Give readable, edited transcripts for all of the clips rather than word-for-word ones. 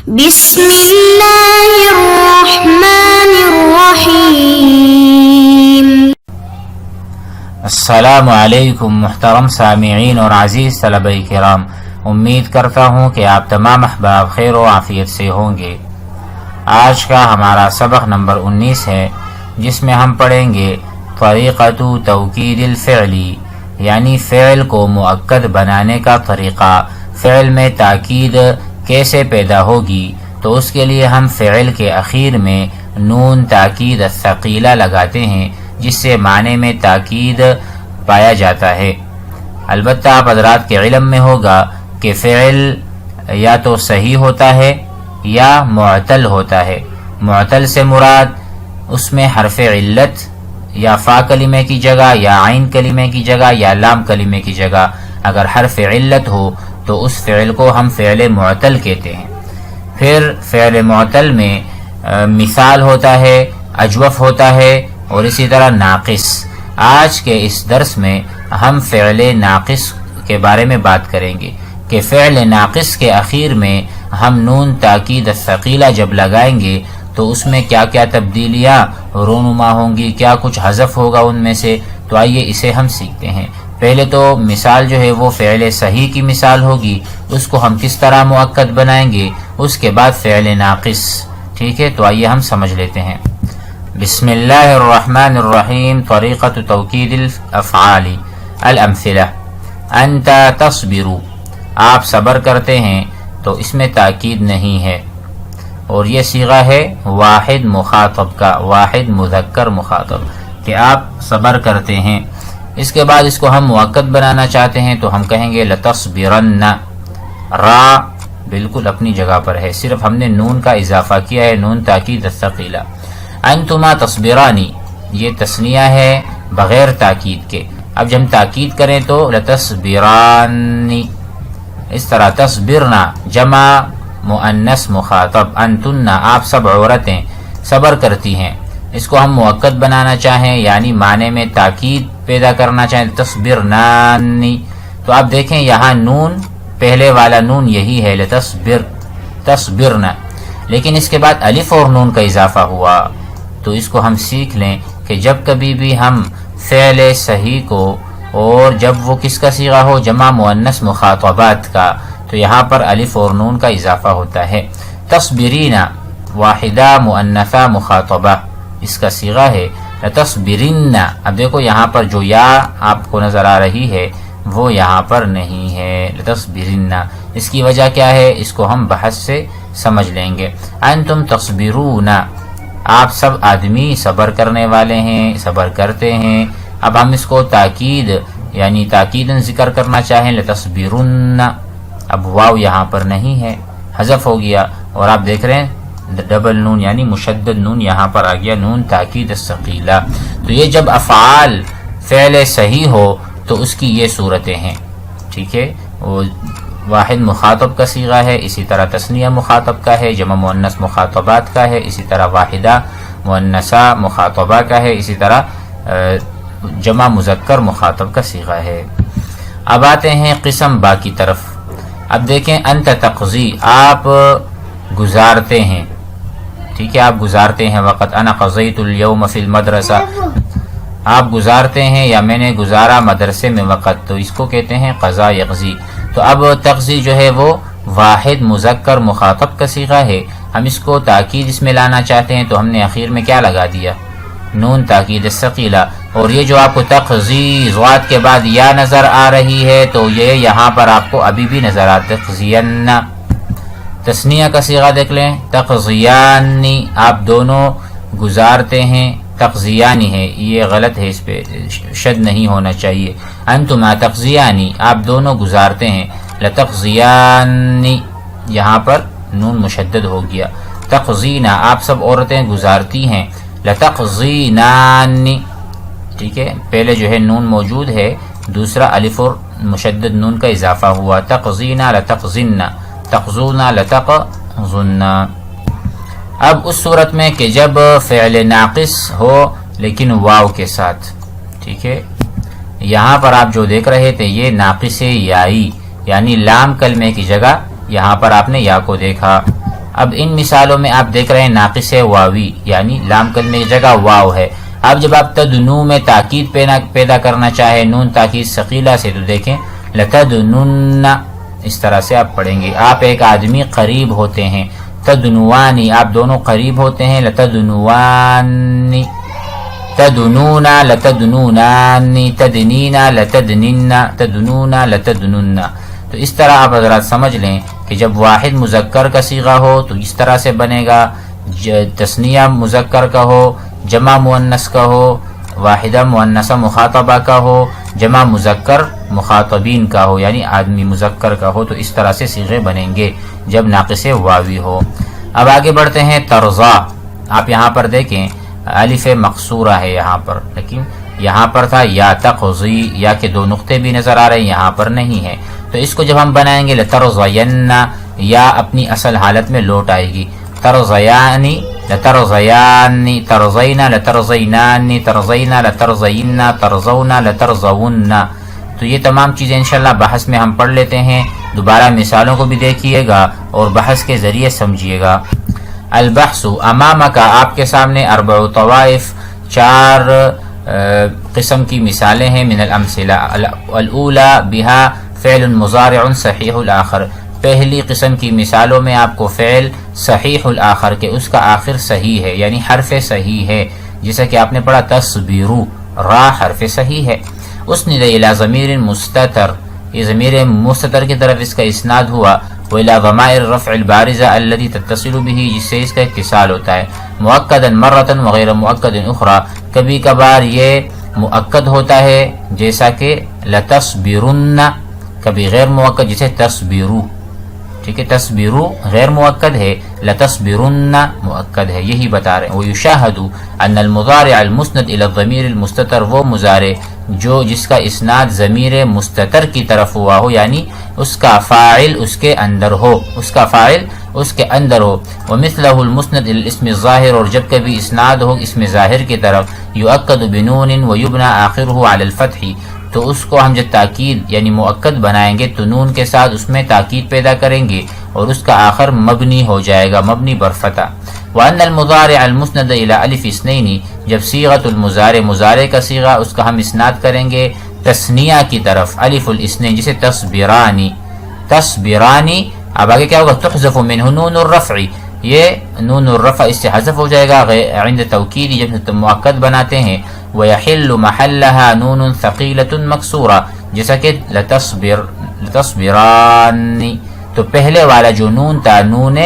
بسم اللہ الرحمن الرحیم۔ السلام علیکم محترم سامعین اور عزیز طلبہ کرام، امید کرتا ہوں کہ آپ تمام احباب خیر و عافیت سے ہوں گے۔ آج کا ہمارا سبق نمبر 19 ہے، جس میں ہم پڑھیں گے طریقۃ توکید الفعلی، یعنی فعل کو مؤکد بنانے کا طریقہ۔ فعل میں تاکید کیسے پیدا ہوگی؟ تو اس کے لیے ہم فعل کے اخیر میں نون تاکید الثقیلہ لگاتے ہیں، جس سے معنی میں تاکید پایا جاتا ہے۔ البتہ آپ حضرات کے علم میں ہوگا کہ فعل یا تو صحیح ہوتا ہے یا معتل ہوتا ہے۔ معتل سے مراد اس میں حرف علت یا فا کلمے کی جگہ یا عین کلمے کی جگہ یا لام کلمے کی جگہ اگر حرف علت ہو تو اس فعل کو ہم فعل معتل کہتے ہیں۔ پھر فعل معتل میں مثال ہوتا ہے، اجوف ہوتا ہے اور اسی طرح ناقص۔ آج کے اس درس میں ہم فعل ناقص کے بارے میں بات کریں گے کہ فعل ناقص کے اخیر میں ہم نون تاکید الثقیلہ جب لگائیں گے تو اس میں کیا کیا تبدیلیاں رونما ہوں گی، کیا کچھ حذف ہوگا ان میں سے۔ تو آئیے اسے ہم سیکھتے ہیں۔ پہلے تو مثال جو ہے وہ فعل صحیح کی مثال ہوگی، اس کو ہم کس طرح مؤکد بنائیں گے، اس کے بعد فعل ناقص۔ ٹھیک ہے، تو آئیے ہم سمجھ لیتے ہیں۔ بسم اللہ الرحمن الرحیم۔ طریقۃ توکید الافعال۔ الامثلہ: انت تصبر، آپ صبر کرتے ہیں، تو اس میں تاکید نہیں ہے، اور یہ صیغہ ہے واحد مخاطب کا، واحد مذکر مخاطب، کہ آپ صبر کرتے ہیں۔ اس کے بعد اس کو ہم مؤکد بنانا چاہتے ہیں تو ہم کہیں گے لتصبرن۔ را بالکل اپنی جگہ پر ہے، صرف ہم نے نون کا اضافہ کیا ہے، نون تاکید الثقیلہ۔ انتما تصبرانی، یہ تثنیہ ہے بغیر تاکید کے۔ اب جب ہم تاکید کریں تو لتصبرانی، اس طرح تصبرنا جمع مؤنث مخاطب، انتن آپ سب عورتیں صبر کرتی ہیں۔ اس کو ہم مؤکد بنانا چاہیں یعنی معنی میں تاکید پیدا کرنا چاہیں تصبرنانی، تو آپ دیکھیں یہاں نون پہلے والا نون یہی ہے لتصبر، تصبرنا، لیکن اس کے بعد الف اور نون کا اضافہ ہوا۔ تو اس کو ہم سیکھ لیں کہ جب کبھی بھی ہم فعل صحیح کو، اور جب وہ کس کا صیغہ ہو، جمع مؤنث مخاطبات کا، تو یہاں پر الف اور نون کا اضافہ ہوتا ہے۔ تصبرین واحدہ مؤنثہ مخاطبہ، اس کا صیغہ ہے لتصبرن۔ اب دیکھو یہاں پر جو یا آپ کو نظر آ رہی ہے وہ یہاں پر نہیں ہے، لتصبرن۔ اس کی وجہ کیا ہے، اس کو ہم بحث سے سمجھ لیں گے۔ انتم تصبرون، آپ سب آدمی صبر کرنے والے ہیں، صبر کرتے ہیں۔ اب ہم اس کو تاکید یعنی تاکیدن ذکر کرنا چاہیں لتصبرن، اب واو یہاں پر نہیں ہے، حذف ہو گیا، اور آپ دیکھ رہے ہیں ڈبل نون یعنی مشدد نون یہاں پر آ گیا، نون تاکید الثقیلہ۔ تو یہ جب افعال فعل صحیح ہو تو اس کی یہ صورتیں ہیں۔ ٹھیک ہے، وہ واحد مخاطب کا صیغہ ہے، اسی طرح تثنیہ مخاطب کا ہے، جمع مؤنث مخاطبات کا ہے، اسی طرح واحدہ مؤنثہ مخاطبہ کا ہے، اسی طرح جمع مذکر مخاطب کا صیغہ ہے۔ اب آتے ہیں قسم با کی طرف۔ اب دیکھیں انت تقضی، آپ گزارتے ہیں، ٹھیک ہے، آپ گزارتے ہیں۔ وقت انا قضیت اليوم فی المدرسہ، آپ گزارتے ہیں یا میں نے گزارا مدرسے میں وقت، تو اس کو کہتے ہیں قضا یقضی۔ تو اب تقضی جو ہے وہ واحد مذکر مخاطب کا صیغہ ہے، ہم اس کو تاکید اس میں لانا چاہتے ہیں تو ہم نے اخیر میں کیا لگا دیا، نون تاکید الثقیلہ۔ اور یہ جو آپ کو تقضی ضاد کے بعد یا نظر آ رہی ہے تو یہ یہاں پر آپ کو ابھی بھی نظر آتا ہے تقضین۔ تثنیہ کا صیغہ دیکھ لیں تقضیانی، آپ دونوں گزارتے ہیں، تقضیانی ہے، یہ غلط ہے، اس پہ شد نہیں ہونا چاہیے۔ انتما تقضیانی، آپ دونوں گزارتے ہیں، لتقضیانی یہاں پر نون مشدد ہو گیا۔ تقضینا، آپ سب عورتیں گزارتی ہیں، لتقضینانی، ٹھیک ہے، پہلے جو ہے نون موجود ہے، دوسرا الف اور مشدد نون کا اضافہ ہوا، تقضینا لتقضینا، تقضونا لتقضنا۔ اب اس صورت میں کہ جب فعل ناقص ہو لیکن واو کے ساتھ، ٹھیک ہے، یہاں پر آپ جو دیکھ رہے تھے یہ ناقص یائی، یعنی لام کلمے کی جگہ یہاں پر آپ نے یا کو دیکھا۔ اب ان مثالوں میں آپ دیکھ رہے ہیں ناقص واوی یعنی لام کلمے کی جگہ واو ہے. اب جب آپ تدنو میں تاکید پیدا کرنا چاہے نون تاکید ثقیلہ سے تو دیکھیں لتدنن اس طرح سے آپ پڑھیں گے. آپ ایک آدمی قریب ہوتے ہیں تدنوانی آپ دونوں قریب ہوتے ہیں لتدنوانی تدنونا لتدنونانی تدنینا لتدنن تدنونا لتدنن. تو اس طرح آپ حضرات سمجھ لیں کہ جب واحد مذکر کا صیغہ ہو تو اس طرح سے بنے گا، تثنیہ مذکر کا ہو، جمع مؤنث کا ہو، واحدہ مؤنثہ مخاطبہ کا ہو، جمع مذکر مخاطبین کا ہو یعنی آدمی مذکر کا ہو، تو اس طرح سے صیغے بنیں گے جب ناقص واوی ہو. اب آگے بڑھتے ہیں ترضا. آپ یہاں پر دیکھیں الف مقصورہ ہے یہاں پر، لیکن یہاں پر تھا یا تقضی، یا کے دو نقطے بھی نظر آ رہے ہیں، یہاں پر نہیں ہے. تو اس کو جب ہم بنائیں گے لترضین، یا اپنی اصل حالت میں لوٹ آئے گی، ترضیانی لترضیانی ترضینا لترضینانی ترضینا لترضینا ترضونا لترضون. تو یہ تمام چیزیں انشاءاللہ بحث میں ہم پڑھ لیتے ہیں، دوبارہ مثالوں کو بھی دیکھیے گا اور بحث کے ذریعے سمجھیے گا. البحث امامک آپ کے سامنے اربع طوائف 4 قسم کی مثالیں ہیں من الامثلہ. الاولی بہا فعل مضارع صحیح الاخر. پہلی قسم کی مثالوں میں آپ کو فعل صحیح الاخر کہ اس کا آخر صحیح ہے یعنی حرف صحیح ہے، جیسا کہ آپ نے پڑھا تصبرو را حرف صحیح ہے. اسند الی ضمیر مستتر، یہ ضمیر مستتر کی طرف اس کا اسناد ہوا. وإلى ضمائر الرفع البارزة التي تتصل به جس سے اس کا اتصال ہوتا ہے. مؤکدا مرة وغیر مؤکد اخرى، کبھی کبھار یہ مؤکد ہوتا ہے جیسا کہ لتصبرن، کبھی غیر مؤکد جیسے تصبرو. ٹھیک ہے، تصبرو غیر مؤکد ہے، لتصبرن مؤکد ہے، یہی بتا رہے ہیں. ويشاهد ان المضارع المسند الى الضمیر المستتر، وہ مضارع جو جس کا اسناد ضمیر مستتر کی طرف ہوا ہو یعنی اس کا فاعل اس کے اندر ہو، اس کا فاعل اس کے اندر ہو. ومثله المسند الى الاسم الظاهر، اور جب کبھی اسناد ہو اسم ظاہر کی طرف، يؤكد بنون ويبنى آخره على الفتح، تو اس کو ہم جب تاکید یعنی مؤکد بنائیں گے تو نون کے ساتھ اس میں تاکید پیدا کریں گے اور اس کا آخر مبنی ہو جائے گا، مبنی برفتح. وأن المضارع المسند إلى ألف اثنين، جب صيغة المضارع مضارع کا صیغہ اس کا ہم اسناد کریں گے تثنیہ کی طرف، الف الاثنين جیسے تصبرانی تصبرانی. اب آگے کیا ہوگا؟ تحذف منه نون الرفع، یہ نون الرفع اس سے حذف ہو جائے گا عند توکید جب مؤکد بناتے ہیں. ويحل محلها نون ثقيلة مكسورة، جیسا کہ لتصبرانی. تو پہلے والا جو نون تھا، نون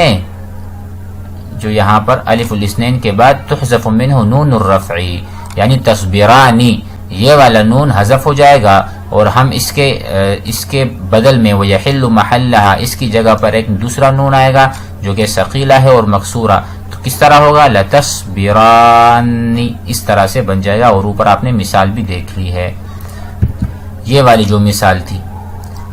جو یہاں پر الف الاثنين کے بعد تحذف منه نون الرفع یعنی تصبرانی، یہ والا نون حذف ہو جائے گا اور ہم اس کے بدل میں ويحل محلها اس کی جگہ پر ایک دوسرا نون آئے گا جو کہ ثقیلہ ہے اور مکسورہ. تو کس طرح ہوگا؟ لتصبرانی، اس طرح سے بن جائے گا. اور اوپر آپ نے مثال بھی دیکھ لی ہے، یہ والی جو مثال تھی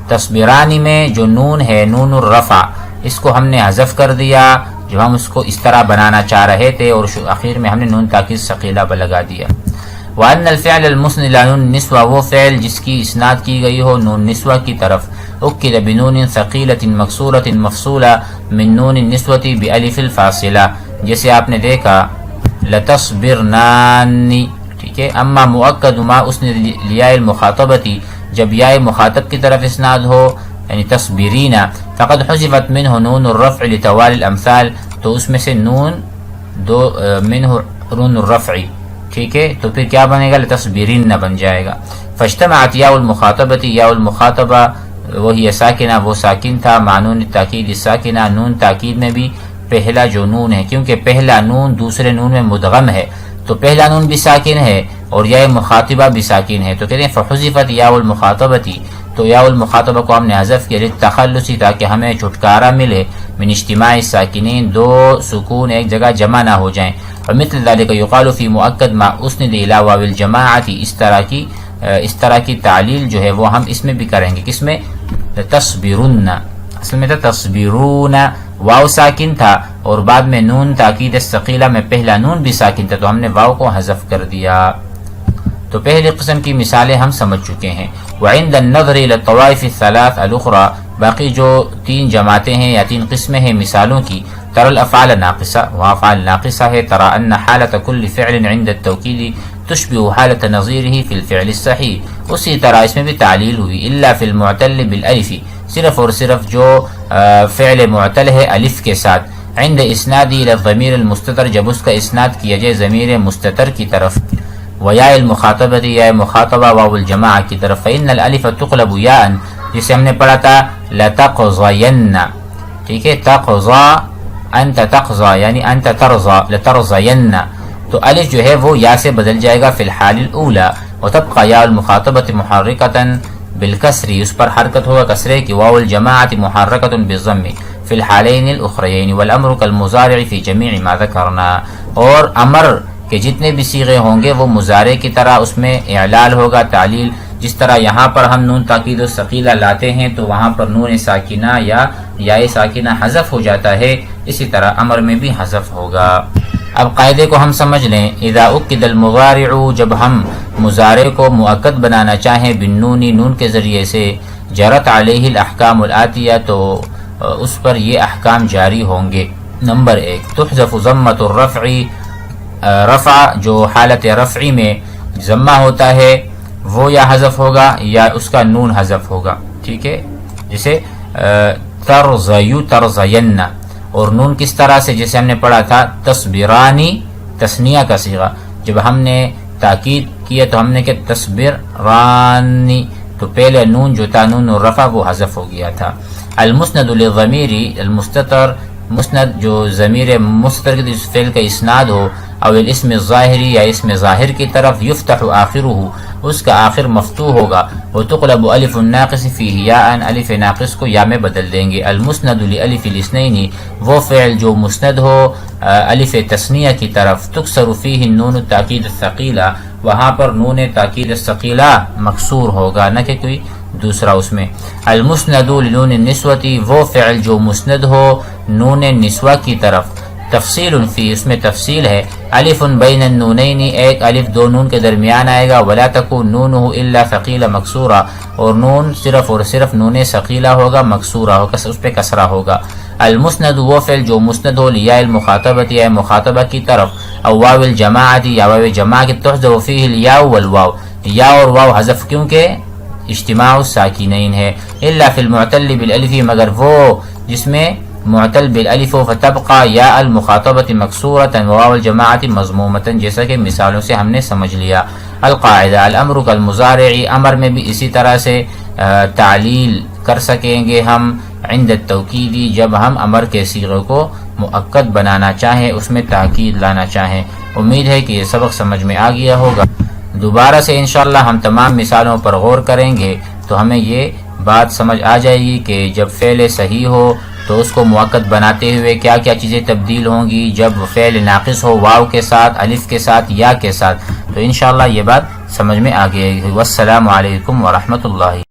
تصبرانی میں جو نون ہے نون الرفع، اس کو ہم نے حذف کر دیا جب ہم اس کو اس طرح بنانا چاہ رہے تھے اور آخر میں ہم نے نون تاکید ثقیلہ لگا دیا. وأن الفعل المسند إلى نون النسوة، وہ فعل جس کی اسناد کی گئی ہو نون نسوہ کی طرف، اکد بنون ثقیلة مکسورة مفصولة من نون النسوة بألف الفاصلہ، جیسے آپ نے دیکھا لتصبرنانی. ٹھیک ہے. اما مؤکد ما اسند لیاء المخاطبتی، جب یاء مخاطب کی طرف اسناد ہو یعنی تصبرین، فقد حذفت منه نون الرفع لتوالي الامثال، تو اس میں سے نون منه نون الرفع. ٹھیک ہے. تو پھر کیا بنے گا؟ لتصبرین بن جائے گا. فاجتمعت یاء المخاطبتی، یاء المخاطبہ وہی ساکنہ، وہ ساکن تھا، مع نون التاکید الساکنہ، نون تاکید میں بھی پہلا جو نون ہے، کیونکہ پہلا نون دوسرے نون میں مدغم ہے تو پہلا نون بھی ساکن ہے اور یاء مخاطبہ بھی ساکن ہے. تو کہتے ہیں فحذفت یاء المخاطبتی، تو یاء المخاطبہ کو ہم نے حذف کیا للتخلص، تاکہ ہمیں چھٹکارا ملے من اجتماع الساکنین، دو سکون ایک جگہ جمع نہ ہو جائیں. ومثل ذلك يقال في مؤکد ما اسند الى واو الجماعت، اس طرح کی تعلیل جو ہے وہ ہم اس میں بھی کریں گے. کس میں؟ تصبرن، اصل میں تھا تصبرون، واو ساکن تھا اور بعد میں نون تاکید ثقیلہ میں پہلا نون بھی ساکن تھا تو ہم نے واو کو حذف کر دیا. تو پہلی قسم کی مثالیں ہم سمجھ چکے ہیں. وعند النظر الى الطوائف الثلاث الاخرى، باقی جو 3 جماعتیں ہیں یا 3 قسمیں ہیں مثالوں کی، ترى الافعال ناقصه وافعال ناقصه ہے. ترى ان حالة كل فعل عند التوكيد تشبه حالة نظيره في الفعل الصحيح. اسی طرح اس میں بھی تعلیل ہوئی. الا في المعتل بالالف، صرف اور صرف جو فعل معتل ہے الف کے ساتھ، عند اسنادی الى الضمیر المستتر، جب اس کا اسناد کیا جائے ضمیر مستتر کی طرف، ویا المخاطبہ یا مخاطبہ واو الجماعہ کی طرف، فإن الالف تقلب یاء، جسے ہم نے پڑھا تھا لتقضین، ٹھیک ہے، تقضا انت تقضا یعنی انت ترضا، لترضین، تو الف جو ہے وہ یا سے بدل جائے گا فی الحال الاولی، وتبقى یا المخاطبہ محرکۃ بالکسر، اس پر حرکت ہوگا کسرے کی، واو الجماعۃ محرکۃ بالضم فی الحالین الاخرین، والامر کالمضارع فی جمیع ما ذکرنا، اور امر کہ جتنے بھی صیغے ہوں گے وہ مضارع کی طرح اس میں اعلال ہوگا، تعلیل. جس طرح یہاں پر ہم نون تاکید و ثقیلہ لاتے ہیں تو وہاں پر نون ساکنہ یا یا ساکنہ حذف ہو جاتا ہے، اسی طرح امر میں بھی حذف ہوگا. اب قاعدے کو ہم سمجھ لیں. اذا اکد المضارع، جب ہم مضارع کو مؤکد بنانا چاہیں بالنون، نون کے ذریعے سے، جرت علیہ الاحکام الآتیہ، تو اس پر یہ احکام جاری ہوں گے. نمبر 1، تحذف ضمۃ الرفع، رفع جو حالت رفعی میں ضمہ ہوتا ہے وہ یا حذف ہوگا یا اس کا نون حذف ہوگا، ٹھیک ہے، جسے ترضیو ترضین، اور نون کس طرح سے، جیسے ہم نے پڑھا تھا تصبرانی، تثنیہ کا صیغہ، جب ہم نے تاکید کیا تو ہم نے کہ تصبرانی، تو پہلے نون جو تھا نون الرفع وہ حذف ہو گیا تھا. المسند للضمیر المستتر، مسند جو ضمیر مستتر کے فعل کا اسناد ہو، او الاسم الظاہری یا اسم ظاہر کی طرف، یفتح آخرہ، اس کا آخر مفتوح ہوگا، وتقلب الف الناقص فیہ یاء، الف ناقص کو یا میں بدل دیں گے. المسند لالف الاثنین، وہ فعل جو مسند ہو الف تثنیہ کی طرف، تکسر فیہ النون التاکید الثقیلہ، وہاں پر نون تاکید الثقیلہ مکسور ہوگا، نہ کہ کوئی دوسرا اس میں. المسند لنون النسوۃ، وہ فعل جو مسند ہو نون نسوہ کی طرف، تفصیل فی، اس میں تفصیل ہے، الف بین النونین، ایک الف دو نون کے درمیان آئے گا، ولا تکون نونہ الا ثقیلہ مکسورہ، اور نون صرف اور صرف نون ثقیلہ ہوگا، مکسورہ ہوگا، اس پہ کسرہ ہوگا. المسند، وہ فعل جو مسند ہو لیاء المخاطبۃ، یا مخاطبہ کی طرف، او واو الجماعۃ، یا واو جماعہ کی، تحذف فیہ الیاء والواو، یا اور واو حذف کیونکہ اجتماع الساکنین ہے. الا فی المعتل بالالف، مگر وہ جس میں معتل بالالف، فتبقى یا المخاطبۃ مکسورۃ وواو الجماعۃ مضمومۃ، جیسا کہ مثالوں سے ہم نے سمجھ لیا. القاعدہ، الامر کالمضارع، امر میں بھی اسی طرح سے تعلیل کر سکیں گے ہم عند التوکید، جب ہم امر کے صیغے کو مؤکد بنانا چاہیں، اس میں تاکید لانا چاہیں. امید ہے کہ یہ سبق سمجھ میں آ گیا ہوگا. دوبارہ سے انشاءاللہ ہم تمام مثالوں پر غور کریں گے تو ہمیں یہ بات سمجھ آ جائے گی کہ جب فعل صحیح ہو تو اس کو مؤکد بناتے ہوئے کیا کیا چیزیں تبدیل ہوں گی، جب فعل ناقص ہو واو کے ساتھ، الف کے ساتھ، یا کے ساتھ، تو انشاءاللہ یہ بات سمجھ میں آ گئی. والسلام علیکم ورحمۃ اللہ.